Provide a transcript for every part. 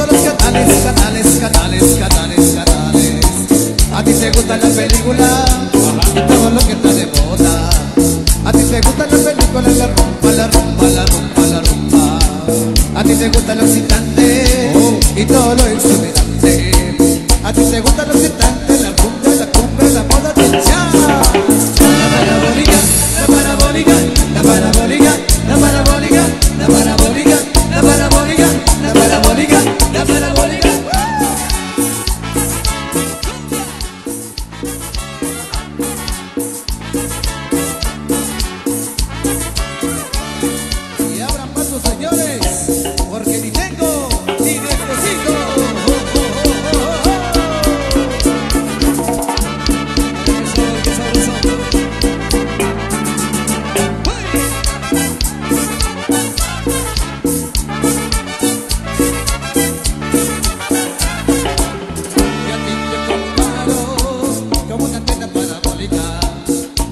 todos los canales, canales, canales, canales, canales. A ti te gustan las películas y todo lo que está de moda. A ti te gustan las películas, la rumba, la rumba, la rumba, la rumba. A ti te gusta lo excitante y todo lo exuberante. A ti te gusta lo excitante, la rumba, la cumbia, la moda de ya. La parabólica, la parabólica, la parabólica, la parabólica, la parabólica, la parabólica, la parabólica, la parabólica. Y abran paso, señores, porque ni tengo ni necesito.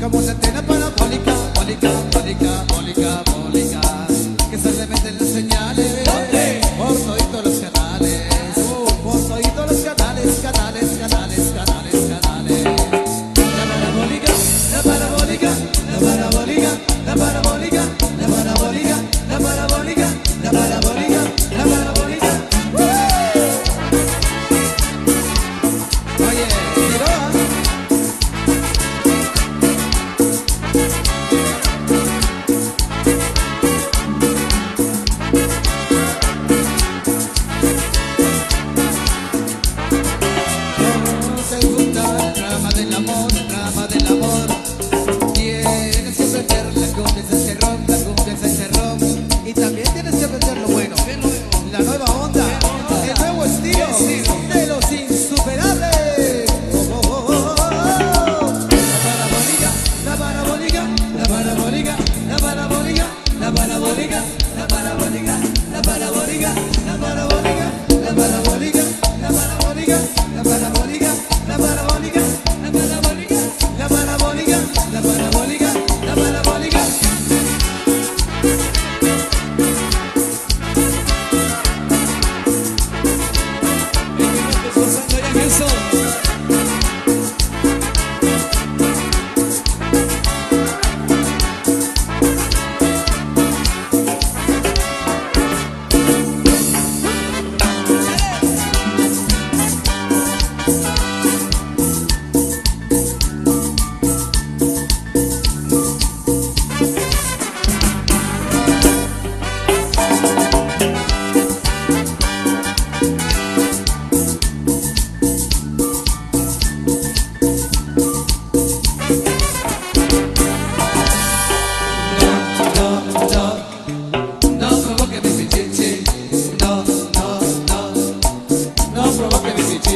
Como una antena parabólica, bólica, bólica, bólica, bólica, que se le meten las señales por toditos los canales, por toditos los canales, canales, canales, canales, canales. La parabólica, la parabólica, la parabólica, la parabólica, la parabólica, la parabólica, la parabólica, la parabólica. Oye, tiró. Y también tienes que aprender lo bueno, la nueva onda, el nuevo estilo de los insuperables. La parabólica, la parabólica, la parabólica, la parabólica, la parabólica, la parabólica, la parabólica, la parabólica, la parabólica, la parabólica, la parabólica, la parabólica, la parabólica, la parabólica, la parabólica, la parabólica.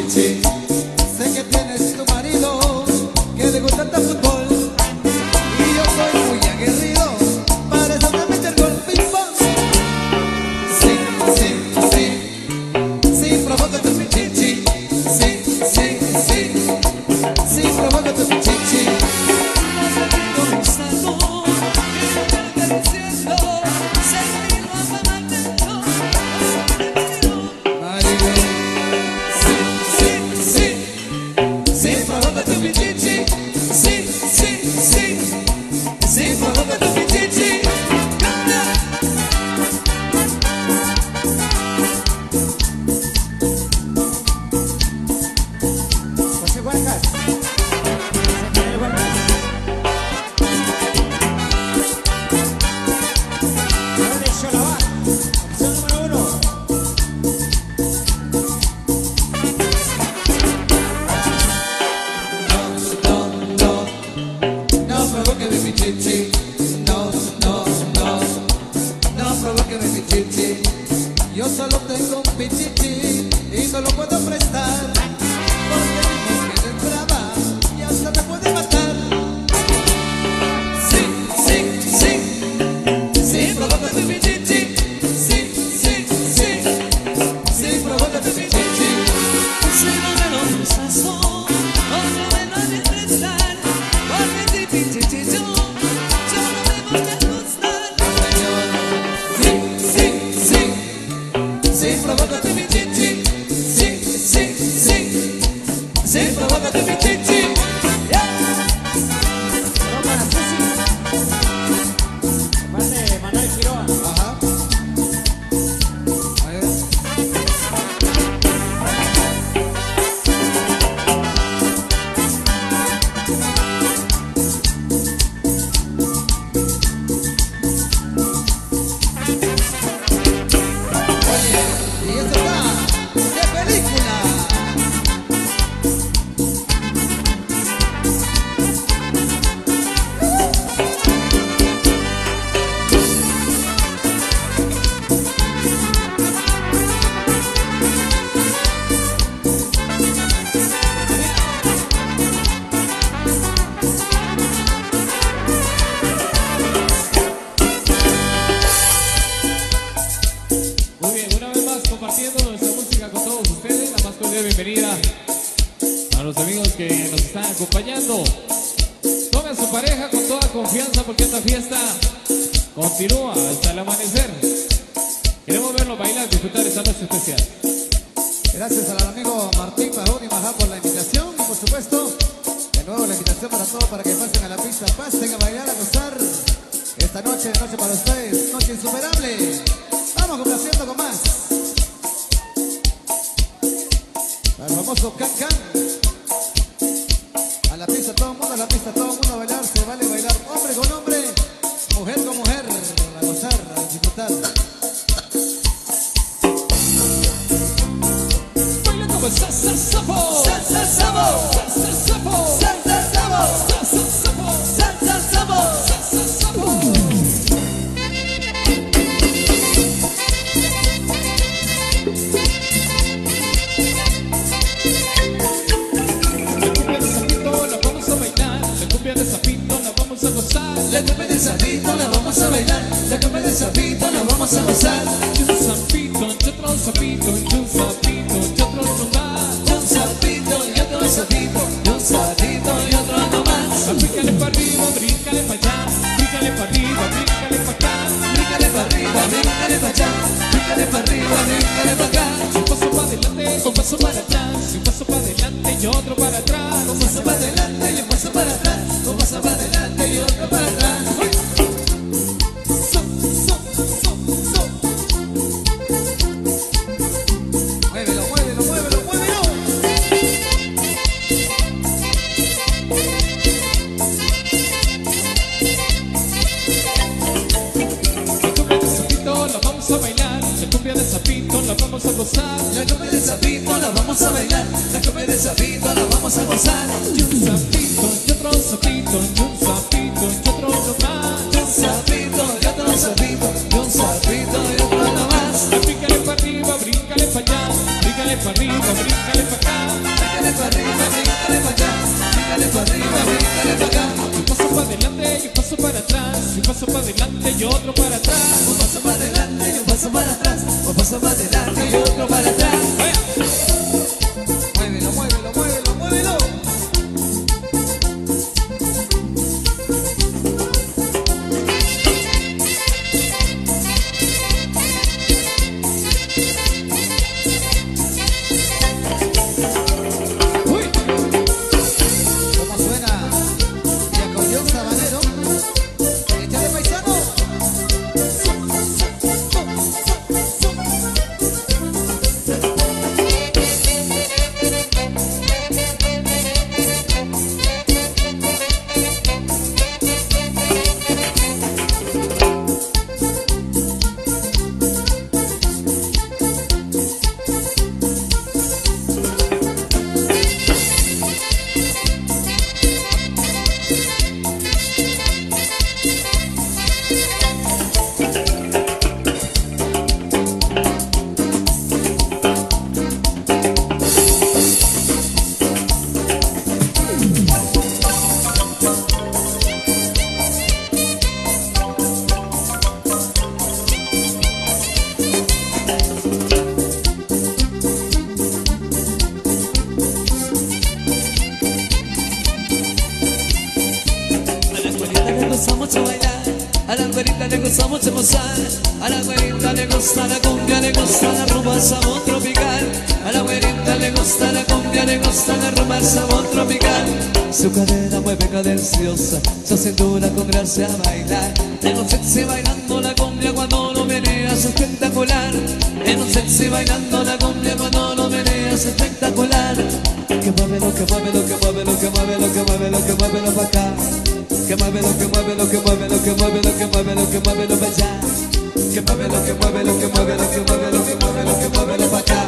Sé que tienes tu marido que le gusta tanto fútbol y yo soy muy aguerrido para eso te meter con ping pong. Sí, sí, sí, sí, provoca tu pichichi. Sí, sí, sí, sí, provoca tu pichichi. No, no, no, no provoque mi pichichi. Yo solo tengo un pichichi y no lo puedo prestar porque mi mujer es brava y hasta me puede matar. Sí, sí, sí, sí, provoca mi pichichi. Sí, sí, sí, sí, provoca mi pichichi. Si no me lo usas, no me lo de prestar porque mi pichichi yo. Sí, sí, sí, sí, provoca tu pichichi. tenga con todos ustedes la más cordial bienvenida a los amigos que nos están acompañando. Tomen a su pareja con toda confianza porque esta fiesta continúa hasta el amanecer. Queremos verlos bailar, disfrutar esta noche especial. Gracias al amigo Martín Barón y Majá por la invitación y por supuesto, de nuevo la invitación para todos para que pasen a la pista, pasen a bailar, a gozar. Esta noche, noche para ustedes, noche insuperable. Vamos complaciendo con más. Al famoso Can Can. A la pista, todo el mundo a la pista, todo el mundo a bailar. Se vale bailar hombre con hombre, mujer con mujer. A gozar, a disfrutar. Baila como salsa sapo, Salsa Sabo, salsa sapo, Salsa Sabo, salsa sapo, Salsa Sabo. salsa sapo. La cumbia de sapito la vamos a bailar, la cumbia de sapito la vamos a gozar. Y un sapito, y otro sapito, y un sapito, y otro no más. Un sapito y otro sapito, y un sapito y otro no más. Bríncale para arriba, bríncale para allá, bríncale para arriba, bríncale para acá. Bríncale para arriba, bríncale para allá, bríncale para arriba, bríncale para acá. Un paso para adelante, un paso para atrás, un paso para adelante y otro para atrás. Un paso para adelante y un paso para atrás, un paso para adelante y otro para atrás. Muévelo, muévelo, muévelo, muévelo. La cumbia de sapito la vamos a bailar, la cumbia de sapito la vamos a gozar. La cumbia de sapito la vamos a bailar, la cumbia de sapito la vamos a gozar. Y un sapito, y otro sapito, y un sapito, y otro no más. Un sapito y otro sapito, y un sapito y otro no más. Bríncale para arriba, bríncale para allá, bríncale para arriba, bríncale para acá. Bríncale para arriba, bríncale para allá, bríncale para arriba, bríncale para acá. Un paso para adelante y un paso para atrás, un paso para adelante y otro para atrás. Un paso para adelante y un paso para atrás, un paso para adelante y otro para atrás. Muévelo, muévelo, muévelo, muévelo. Uy, ¿Cómo suena? Y acordeón sabanero. Échale paisano. A la güerita le gusta mucho gozar, a la güerita le gusta la cumbia, le gusta la rumba, sabor tropical. A la güerita le gusta la cumbia, le gusta la rumba, sabor tropical. Su cadera mueve cadenciosa, su cintura con gracia a bailar. En un sexy bailando la cumbia cuando lo meneas espectacular. En un sexy bailando la cumbia cuando lo meneas espectacular. Que muévelo, que muévelo, que muévelo, que muévelo, que muévelo, que muévelo pa' acá. Que muévelo, que muévelo, que muévelo, que muévelo, que muévelo, que muévelo pa' allá. Que muévelo, que muévelo, que muévelo, que muévelo, que muévelo, que muévelo pa' acá.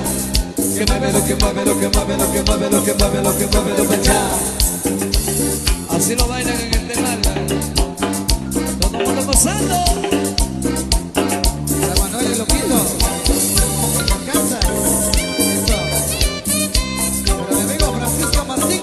Que muévelo, que muévelo, que muévelo, que muévelo, que muévelo, que muévelo pa' allá. Así lo bailan en el tema. Todo el mundo gozando. Para Manuel el Loquito. En Kansas. Eso. Para mi amigo Francisco Martín.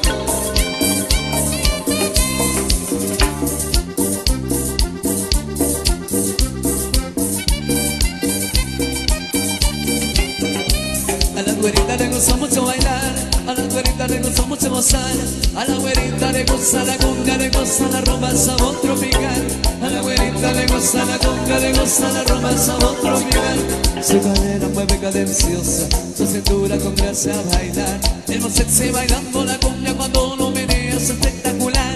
A la güerita le gusta mucho bailar, a la güerita le gusta mucho gozar, a la güerita le gusta la cumbia, le gusta la rumba, el sabor tropical. A la güerita le gusta la cumbia, le gusta la rumba, el sabor tropical. Su cadera mueve cadenciosa, su cintura con gracia a bailar. El más sexy bailando la cumbia cuando lo menea es espectacular.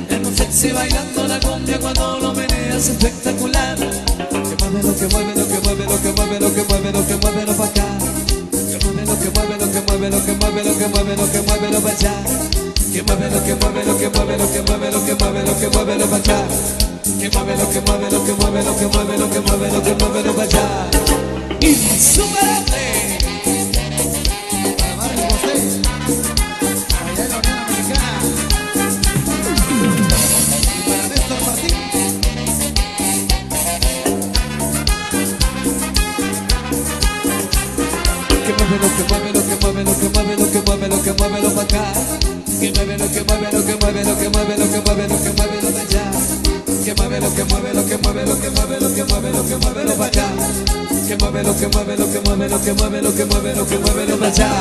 El más sexy bailando la cumbia cuando lo menea es espectacular. Que mueve lo que mueve, lo que mueve, lo que mueve, lo que mueve, lo que mueve, lo pa' acá. Que mueve lo que mueve, lo que mueve, lo que mueve, lo que mueve, lo que mueve, lo pa' allá. Que mueve lo que mueve, lo que mueve, lo que mueve, lo que mueve, lo que mueve, lo pa' acá. Que mueve lo que mueve, lo que mueve, lo que mueve, lo que mueve, lo que mueve, lo pa' allá. Insuperable. Para Mario José, allá en la Unión Americana. Y para Néstor Martín. Que mueve lo que mueve, lo que mueve, lo que mueve, lo que mueve, lo que mueve, lo pa' acá. Que mueve lo que mueve, lo que mueve, lo que mueve, lo que mueve, lo que mueve, lo pa' allá. Que mueve lo que mueve, lo que mueve, lo que mueve, lo que mueve, lo que mueve, lo pa' acá. Que mueve lo que mueve, lo que mueve, lo que mueve, lo que mueve, lo que mueve, lo pa' allá.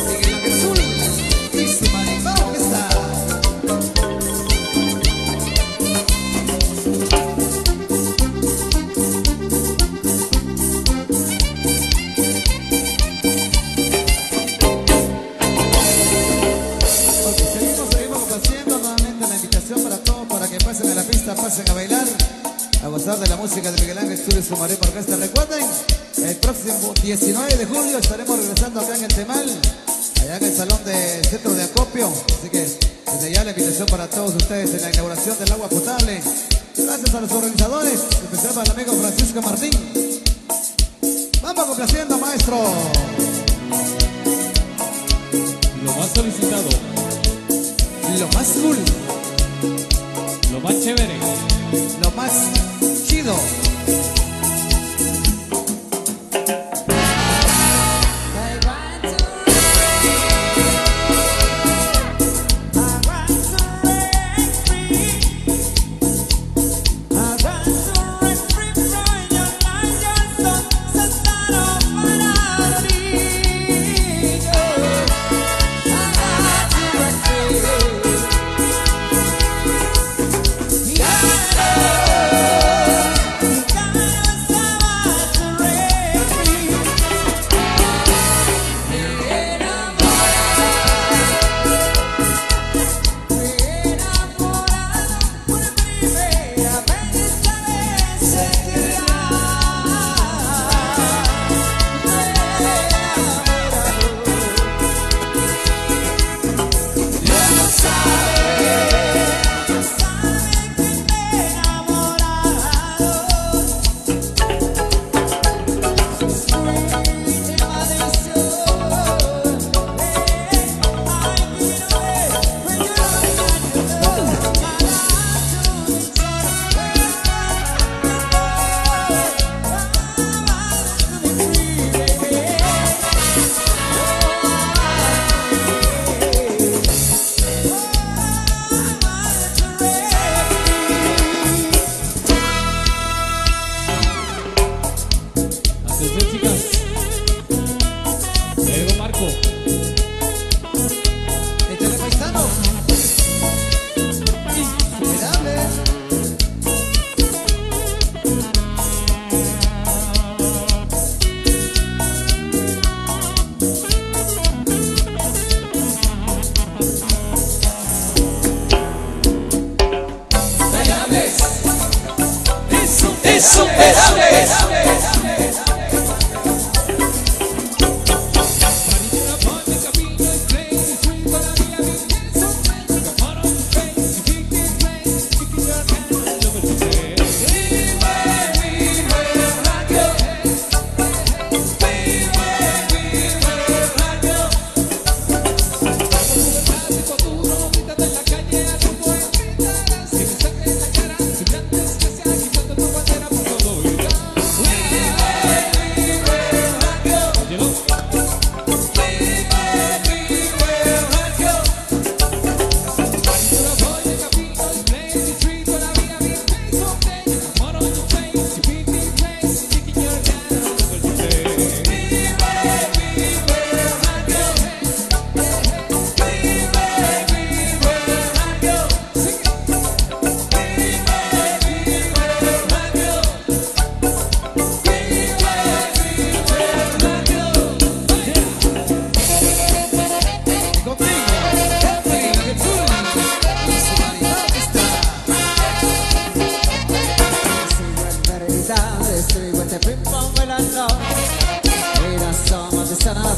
Miguel Ángel Azul y su Maribao que está. Ok, seguimos haciendo nuevamente la invitación para todos para que pasen a la pista, pasen a bailar, a gozar de la música de Miguel Ángel Azul y su Maribao Orquesta. Recuerden, el próximo 19 de julio estaremos regresando acá en el Temal, allá en el Salón de Centro de Acopio. Así que desde ya la invitación para todos ustedes en la inauguración del agua potable. Gracias a los organizadores, en especial para el amigo Francisco Martín. Vamos complaciendo, maestro. Lo más solicitado, Lo más cool, lo más chévere. lo más chido.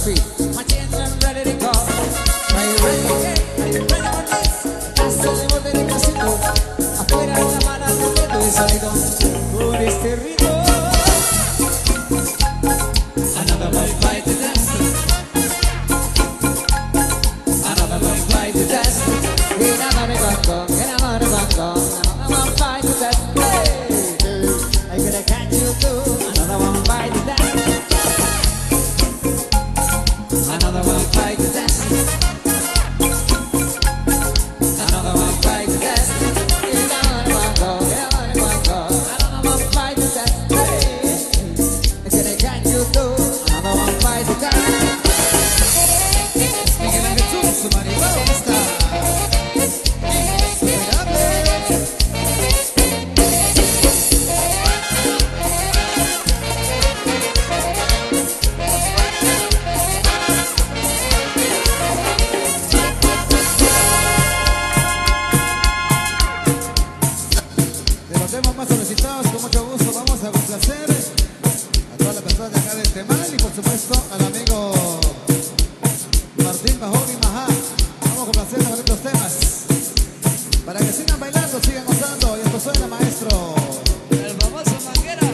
feet. My children ready to go. Are you ready? Are you ready for this? Paso de borde de casito. Afuera la mano de dedo y salido con este ritmo. Another one bite to dance. Another one bite to dance. Get out of the bungo, get out of the bungo. Another one bite to dance. Hey, I'm gonna catch you too. Another one bite to dance. Another one bite to dance. Another one bite to dance. Get out of the bungo, get out of the bungo. Another one bite to dance. Hey, I'm gonna catch you too. Another one bite to dance. Miguel Ángel Jesús, su marihuana está. De los temas más solicitados, con mucho gusto vamos a complacer a todas las personas de acá del Temal y por supuesto al amigo Martín Bajón y Majá. Vamos a complacer con estos temas para que sigan bailando, sigan gozando. Y esto suena, maestro. El famoso Manguera.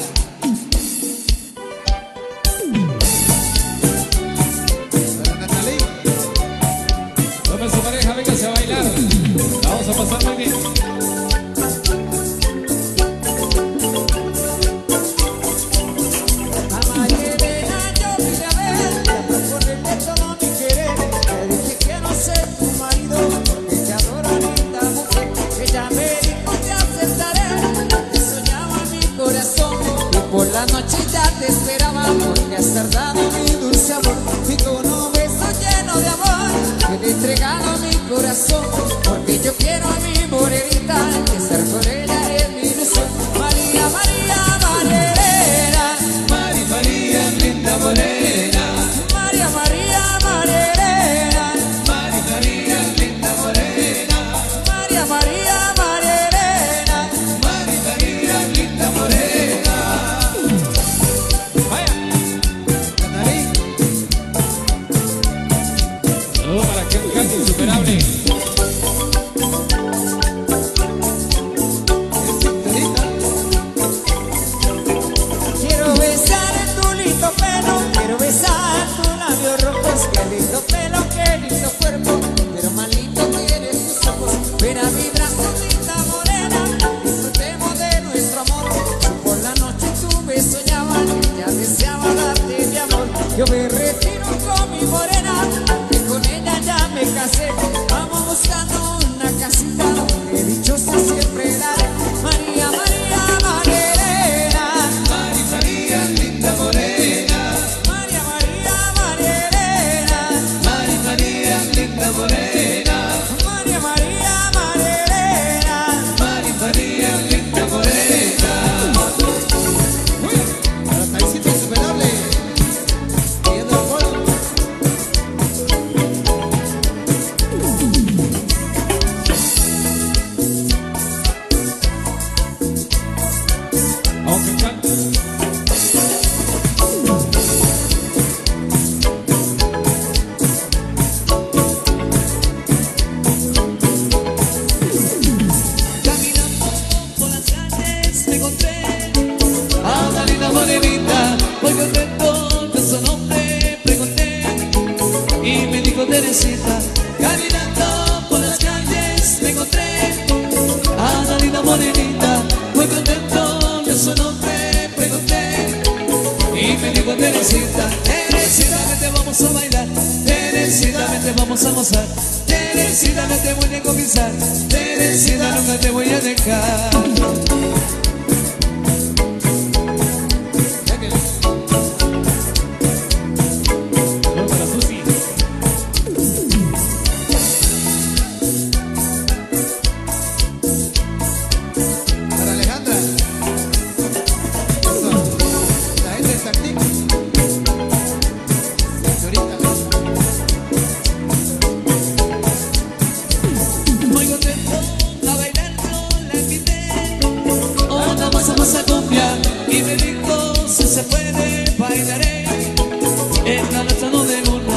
Para Natalí. Tome su pareja, véngase a bailar. La vamos a pasar muy bien. Mamá Yerena, yo vine a ver, a proponerle todo mi querer. Le dije quiero ser tu marido, porque te adoro, linda mujer. Ella me dijo te aceptaré, te soñaba mi corazón. Y por la noche ya te esperaba, porque has tardado mi dulce amor. Y con un beso lleno de amor, que te he entregado mi corazón. Porque yo quiero a mi morenita, que estar con ella es mi ilusión. María, María, María. Mari María, linda morena. María, María, María, Mari María, linda morena. María, María, María, Mari María, linda morena. Vaya. Natalí. Saludos para aquel canto insuperable. Es Victorita. quiero besar en tu lindo pelo, quiero besar tus labios rojos, qué lindo pelo, qué lindo cuerpo, pero más lindo tienes tus ojos. Ven a mi brazo, linda morena, disfrutemos de nuestro amor. Por la noche tú me soñabas, ya deseaba darte mi amor. Yo me retiro con mi morena, que con ella ya me casé. Vamos buscando una casita, donde dichosa siempre daré. María, María, María. Mari María, linda morena. María, María, María, Mari María, linda morena. María, María, María, Mari María, linda morena. Para Taisito Insuperable. Pidiendo el gol. Aunque cante. Caminando por las calles me encontré a una linda morenita. Muy contento de su nombre pregunté y me dijo Teresita. Caminando por las calles me encontré a una linda morenita. Muy contento de su nombre pregunté y me dijo Teresita. Teresita, vente vamos a bailar. Teresita, vente vamos a gozar. Teresita, no te voy a conquistar. Teresita, nunca te voy a dejar. Saludos para Susi. Para Alejandra. Eso. La gente de Tactic. Señorita. Muy contento a bailar con la invité. Una masa cumbia y me dijo si se puede bailaré en la noche de luna.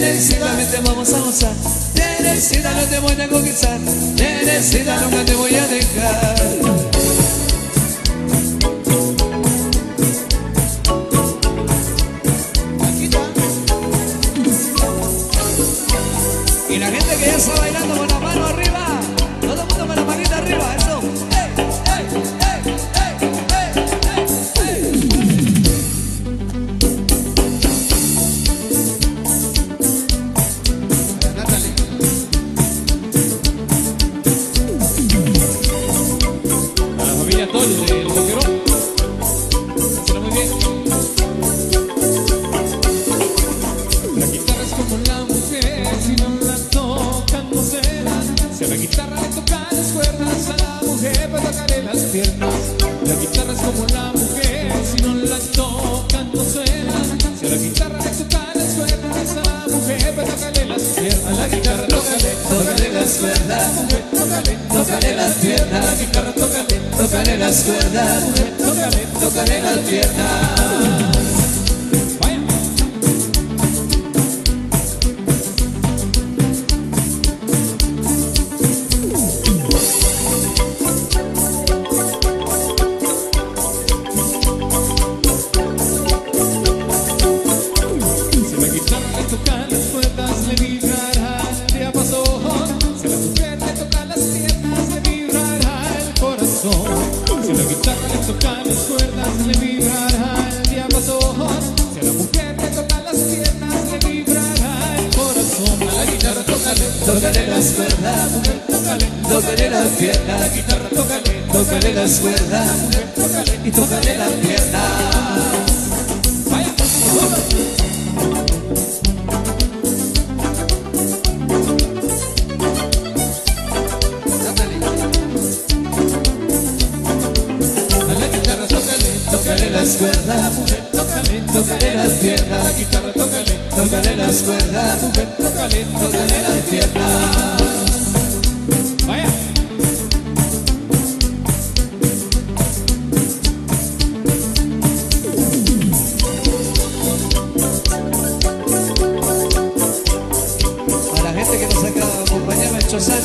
Teresita, vamos a gozar. Teresita, no te voy a conquistar. Teresita, nunca te voy a dejar. Y la gente que ya está bailando con la mano arriba, todo el mundo con la manita arriba, eso. ¡Ey, ey, ey, ey, ey, ey, A la familia Tol del Boquerón, hacerlo muy bien. La guitarra es como la mujer, si no la tocan no será. Si a la guitarra le tocan las cuerdas, a la mujer va a tocarle las piernas. La guitarra es como la mujer, si no la tocan no suena. Si a la guitarra le tocan las cuerdas, a la mujer va a tocarle las piernas. A la guitarra tócale las cuerdas, tócale las piernas. A la guitarra tócale las cuerdas, tócale las piernas. Vaya. Si a la guitarra le tocan las cuerdas, le vibrará el diapasón. Si a la mujer le tocan las piernas, le vibrará el corazón. Si a la guitarra le tocan las cuerdas, le vibrará el diapasón. Si a la mujer le tocan las piernas, le vibrará el corazón. A la guitarra tócale las cuerdas, tócale las piernas. A la guitarra tócale las cuerdas, y tócale las piernas. Vaya. A la guitarra tócale las cuerdas, tócale las piernas. A la guitarra tócale las cuerdas, tócale las piernas. Vaya. a la gente que nos acaba de acompañar en Chozán.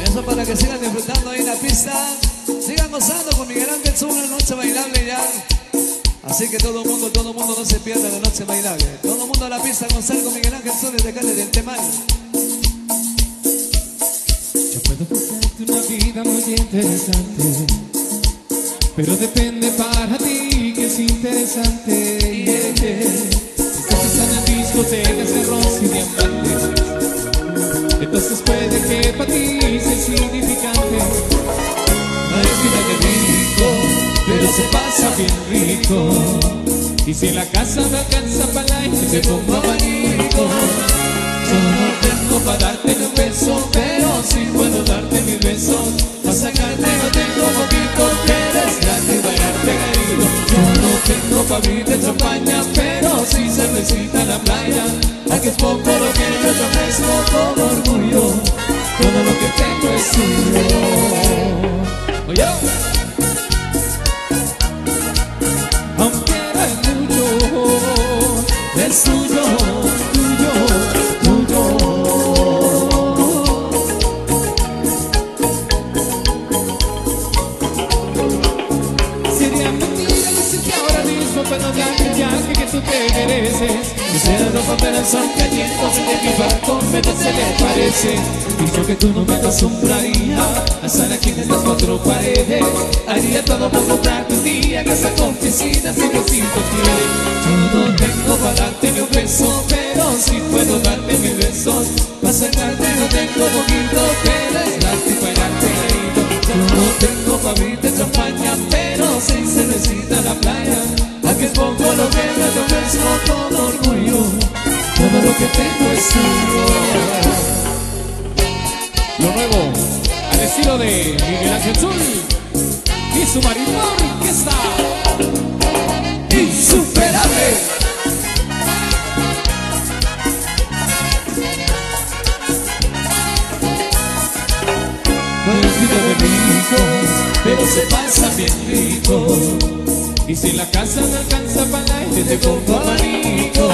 Eso para que sigan disfrutando ahí en la pista. Sigan gozando con Miguel Ángel Sur, una noche bailable ya. Así que todo el mundo no se pierda la noche bailable. Todo el mundo a la pista con con Miguel Ángel Sur desde Cali del Temán. Yo puedo buscarte una vida muy interesante, pero depende para ti que es interesante. Estás en discotecas de arroz y diamantes, entonces puede que para ti sea insignificante. No es vida de rico, Pero se pasa bien rico. Y si en la casa me alcanza para la y te pongo abanico. Yo no tengo para darte un beso, pero sí puedo darte mis besos. Para sacarte no tengo poquito, que eres grande y bailar pegadito. Yo no tengo para abrirte champaña, pero sí cervecita en la playa. Aquí es poco lo que yo te ofrezco con orgullo. Todo lo que tengo es tuyo. Oye, aunque no es mucho, es tuyo, tuyo, tuyo. Sería mentira decir que ahora mismo puedo darte el viaje que tú te mereces. Quisiera romper el sol caliente, de mi barco menos se le parece. Y yo que tú no me acostumbraría a estar aquí en estas cuatro paredes. Haría todo por comprarte un día en esa oficina si Diosito quiere. Yo no tengo para darte ni un beso, pero sí puedo darte mis besos. Para sacarte no tengo poquito, pero es darte y bailarte reído. Yo no tengo para abrirte champaña, pero sí cervecita en la playa. Aquí es poco lo que me ofrezco con orgullo. Todo lo que tengo es tuyo. Lo nuevo, al estilo de Miguel Ángel Sur y su marimor que está insuperable. No es vida de ricos, pero se pasa bien rico. Y si en la casa me alcanza para el aire, te pongo abanico.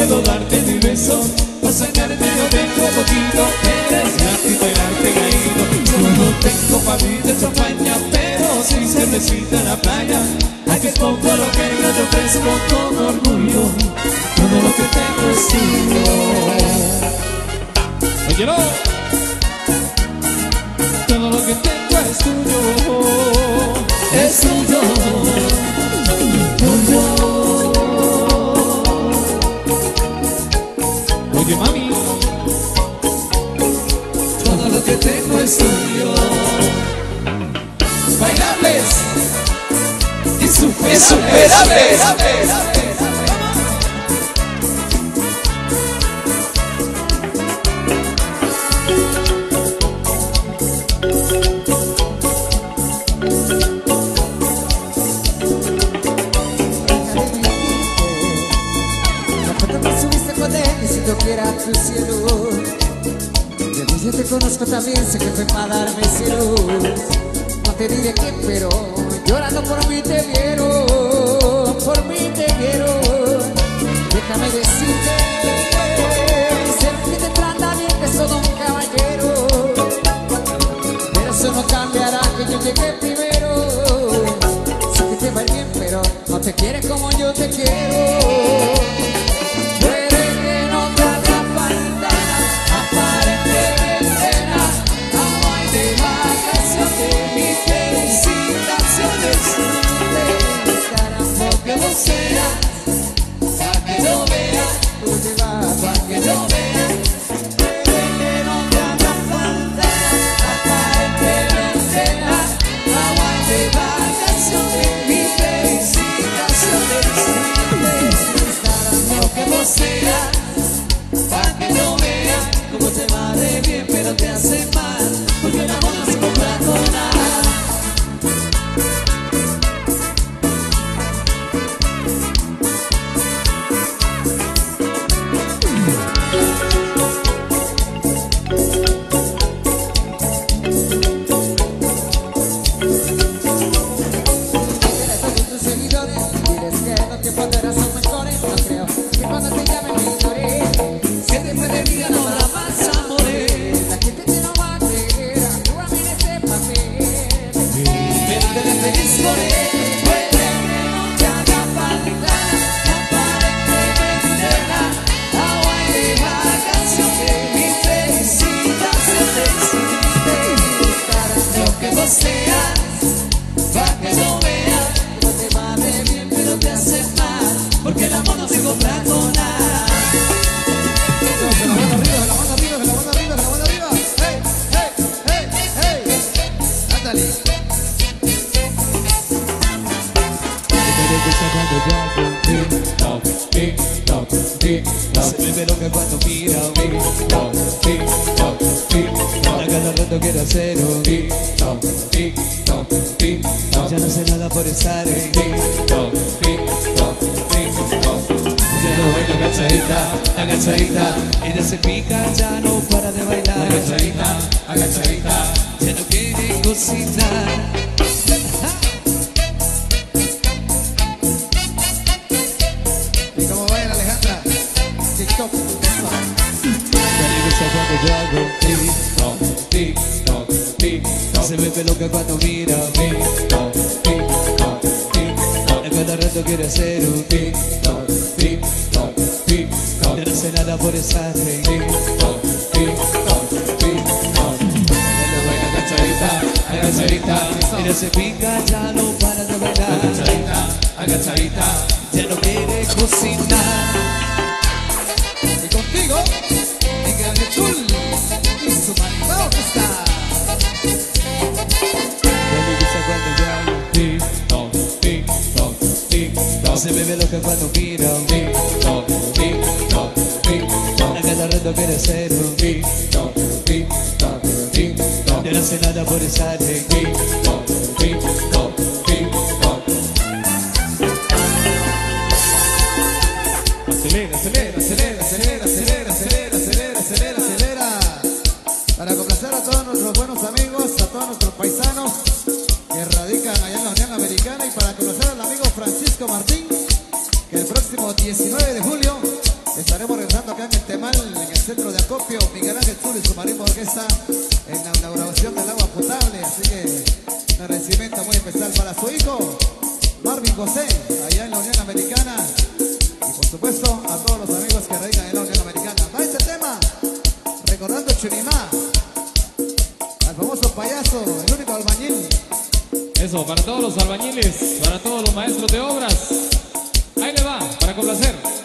puedo darte mi beso, para sacarte yo tengo poquito, eres gratis bailarte caído. Yo no tengo pa' mí de champaña, pero sí cervecita en la playa. Aquí es poco lo que yo te ofrezco con orgullo, todo lo que tengo es tuyo. Óyelo, todo lo que tengo es tuyo, es tuyo, tuyo. Oye mami, Todo lo que tengo es tuyo. bailables, Insuperables. Tu cielo, de mí yo te conozco también, sé que fue para darme celos. No te diré quién, pero llorando por mí te vieron, por mí te vieron. Déjame decirte, sé que te trata bien, que soy un caballero, pero eso no cambiará que yo llegué primero. Sé que te va bien, pero no te quiere como yo te quiero. Se me ve loca cuando mira un TikTok, TikTok, TikTok. A cada rato quiero hacer un TikTok, TikTok, TikTok. Ya no sé nada por estar en TikTok, TikTok, TikTok. Ya no baila agachadita, agachadita. Ella se pica, ya no para de bailar. Agachadita, agachadita. Ya no quiere cocinar. Cuando yo hago TikTok, TikTok, TikTok. Se me ve loca cuando mira TikTok, TikTok, TikTok. A cada rato quiere hacer un TikTok, TikTok, TikTok. Ya no sé nada por estar en TikTok, TikTok, TikTok. Ella baila agachadita, agachadita. Ella se pica, ya no para de bailar. Agachadita, agachadita. Ya no quiere cocinar. Y contigo Chul y su marido está. Ya me gusta cuando yo hago TikTok, TikTok, TikTok. Se me ve loca cuando mira un TikTok, TikTok, TikTok. A cada rato quiere hacer un TikTok, TikTok, TikTok. Ya no sé nada por estar en TikTok, TikTok, TikTok. Acelera, acelera, acelera, acelera, acelera, acelera, acelera, acelera, acelera. Para complacer a todos nuestros buenos amigos, a todos nuestros paisanos que radican allá en la Unión Americana, y para complacer al amigo Francisco Martín, que el próximo 19 de julio estaremos y su marimba orquesta en la inauguración del agua potable. Así que un agradecimiento muy especial para su hijo, Marvin José, allá en la Unión Americana. Y por supuesto a todos los amigos que radican en la Unión Americana. Para este tema, recordando Chunimá, al famoso payaso, el único albañil. Eso, para todos los albañiles, para todos los maestros de obras. Ahí le va, para complacer.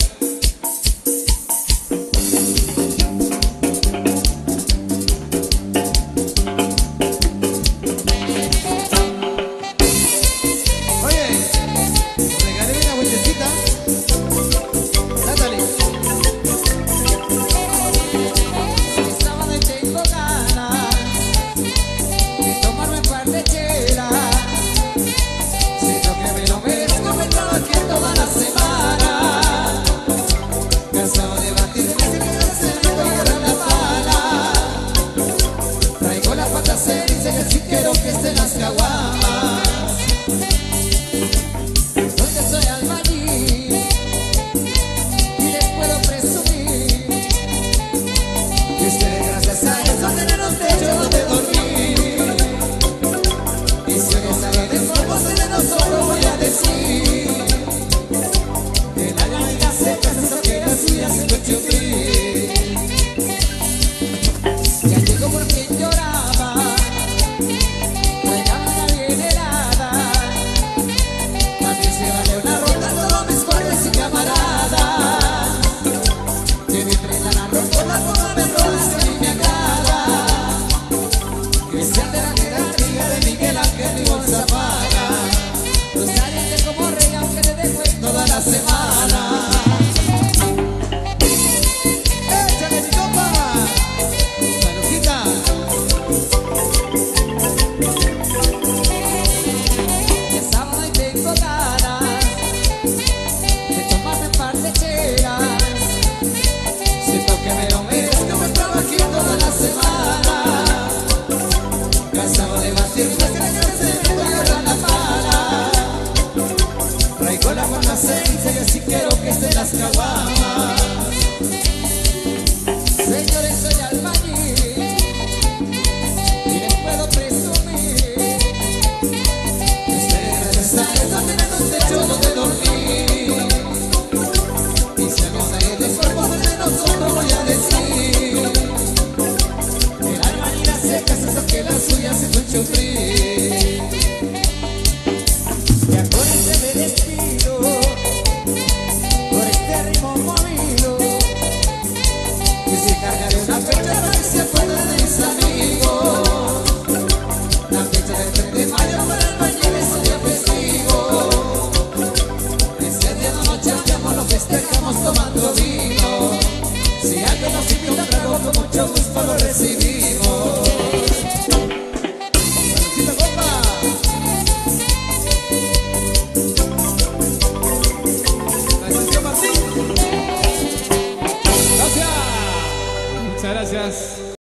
La fecha del 3 de mayo para el baño.